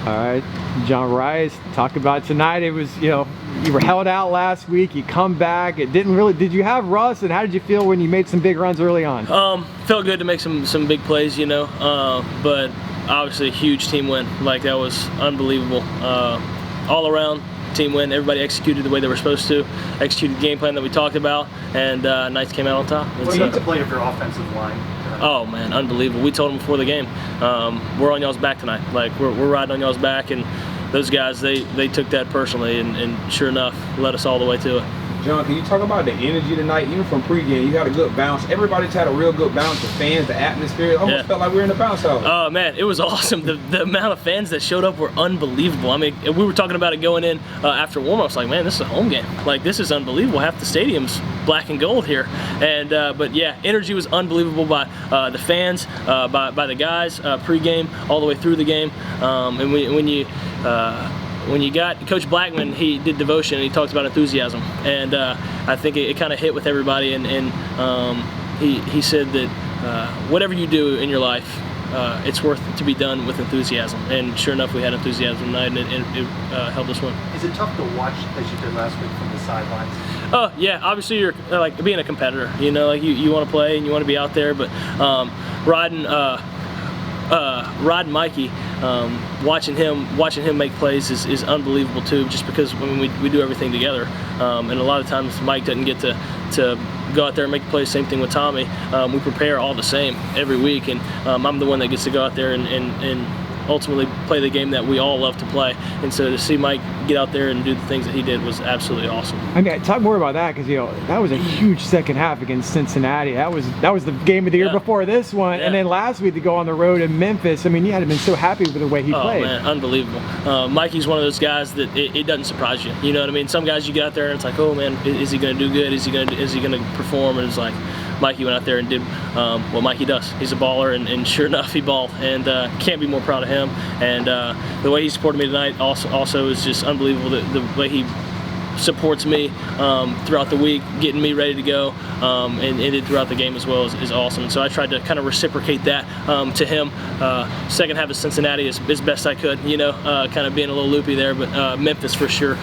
All right, John Rhys, talk about tonight. It was, you were held out last week. You come back. It didn't really. Did you have Russ? And how did you feel when you made some big runs early on? Felt good to make some big plays, but obviously a huge team win. Like, that was unbelievable. All around team win. Everybody executed the way they were supposed to. Executed the game plan that we talked about, and Knights came out on top. What do you play of your offensive line? Oh man, unbelievable. We told them before the game, we're on y'all's back tonight. Like, we're riding on y'all's back, and those guys, they took that personally, and sure enough, led us all the way to it. John, can you talk about the energy tonight, even from pregame? You had a good bounce. Everybody's had a real good bounce. The fans, the atmosphere, it almost felt like we were in the bounce house. Oh man, it was awesome. The amount of fans that showed up were unbelievable. I mean, we were talking about it going in after warm-ups. Like, man, this is a home game. Like, this is unbelievable. Half the stadium's black and gold here. And but yeah, energy was unbelievable by the fans, by the guys pregame all the way through the game. And when you got Coach Blackman, he did devotion and he talked about enthusiasm, and I think it kind of hit with everybody, and he said that whatever you do in your life, it's worth it to be done with enthusiasm, and sure enough, we had enthusiasm tonight, and it helped us win. Is it tough to watch, as you did last week, from the sidelines? Oh yeah, obviously you're like being a competitor, like you want to play and you want to be out there, but riding Mikey, watching him make plays is unbelievable too. Just because we do everything together, and a lot of times Mike doesn't get to go out there and make plays. Same thing with Tommy. We prepare all the same every week, and I'm the one that gets to go out there and ultimately play the game that we all love to play. And so to see Mike get out there and do the things that he did was absolutely awesome. I mean, talk more about that, because that was a huge second half against Cincinnati. That was the game of the year before this one, and then last week to go on the road in Memphis. I mean, you had to have been so happy with the way he played. Oh man, unbelievable. Mikey's one of those guys that it doesn't surprise you. You know what I mean? Some guys you get out there and it's like, oh man, is he going to do good? Is he going to perform? And it's like, Mikey went out there and did what Mikey does. He's a baller, and sure enough, he balled, and can't be more proud of him. And the way he supported me tonight also is just unbelievable. The way he supports me throughout the week, getting me ready to go, and it throughout the game as well is awesome. So I tried to kind of reciprocate that to him. Second half of Cincinnati as best I could, kind of being a little loopy there, but Memphis for sure,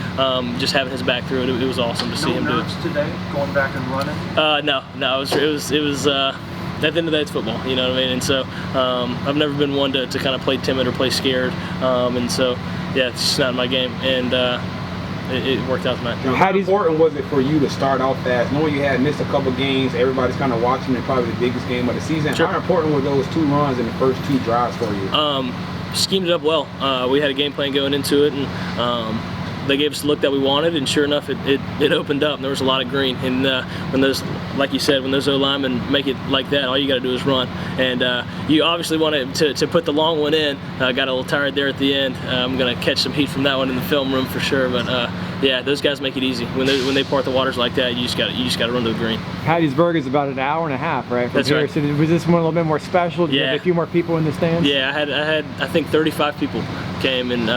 just having his back through it, it was awesome to see him do it. Today, going back and running? No, it was at the end of the day, it's football, you know what I mean? And so I've never been one to kind of play timid or play scared, and so yeah, it's just not my game, and it worked out tonight. How important was it for you to start off fast, knowing you had missed a couple games, everybody's kind of watching it, probably the biggest game of the season? Sure. How important were those 2 runs in the first 2 drives for you? Schemed it up well. We had a game plan going into it, and they gave us the look that we wanted, and sure enough, it opened up, and there was a lot of green. And when those, like you said, when those O-linemen make it like that, all you got to do is run. And you obviously wanted to put the long one in. Got a little tired there at the end. I'm gonna catch some heat from that one in the film room for sure. But yeah, those guys make it easy when they part the waters like that. You just got to run to the green. Hattiesburg is about an hour and a half, right? That's right. So was this one a little bit more special? Did you have a few more people in the stands? Yeah, I think 35 people came, and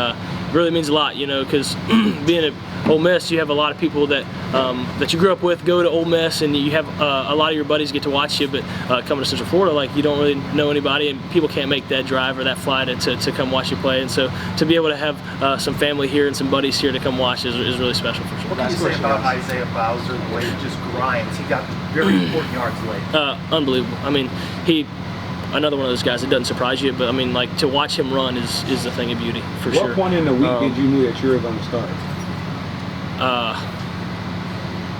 really means a lot, because being at Ole Miss, you have a lot of people that you grew up with go to Ole Miss, and you have a lot of your buddies get to watch you. But coming to Central Florida, like, you don't really know anybody, and people can't make that drive or that flight to come watch you play. And so to be able to have some family here and some buddies here to come watch is really special for sure. What can you say about Isaiah Bowser, the way he just grinds? He got very important yards late. Unbelievable. I mean, another one of those guys, it doesn't surprise you, but I mean, like, to watch him run is a thing of beauty for sure. What point in the week did you know that you were going to start?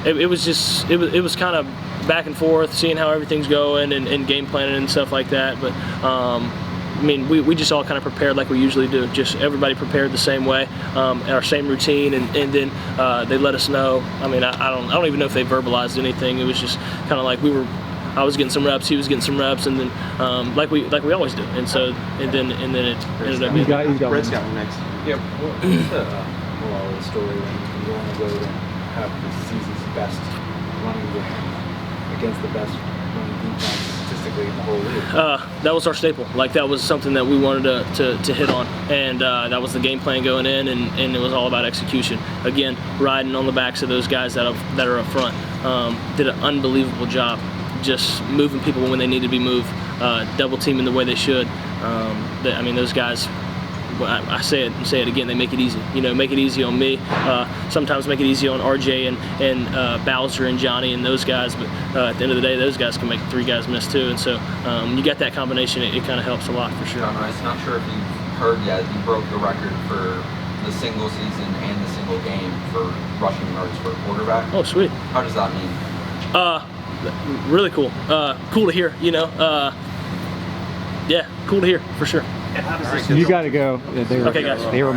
It was kind of back and forth, seeing how everything's going and game planning and stuff like that. But I mean, we just all kind of prepared like we usually do. Just everybody prepared the same way, our same routine, and then they let us know. I mean, I don't even know if they verbalized anything. It was just kind of like I was getting some reps, he was getting some reps, and then like we always do. And so and then it ended up being. Brett's got one next. Yeah. What's the moral of the story when you want to go and have the season's best running game against the best running defense statistically in the whole league? That was our staple. Like, that was something that we wanted to hit on, and that was the game plan going in, and it was all about execution. Again, riding on the backs of those guys that are up front. Did an unbelievable job just moving people when they need to be moved, double teaming the way they should. I mean, those guys I say it again. They make it easy. You know, make it easy on me. Sometimes make it easy on RJ and Bowser and Johnny and those guys. But at the end of the day, those guys can make 3 guys miss too. And so when you get that combination, it kind of helps a lot for sure. John Rhys, not sure if you've heard yet, you broke the record for the single season and the single game for rushing yards for a quarterback. Oh, sweet. How does that mean? Really cool. Cool to hear. You know. Yeah, cool to hear for sure. And how does this You got to go. Okay, guys. They were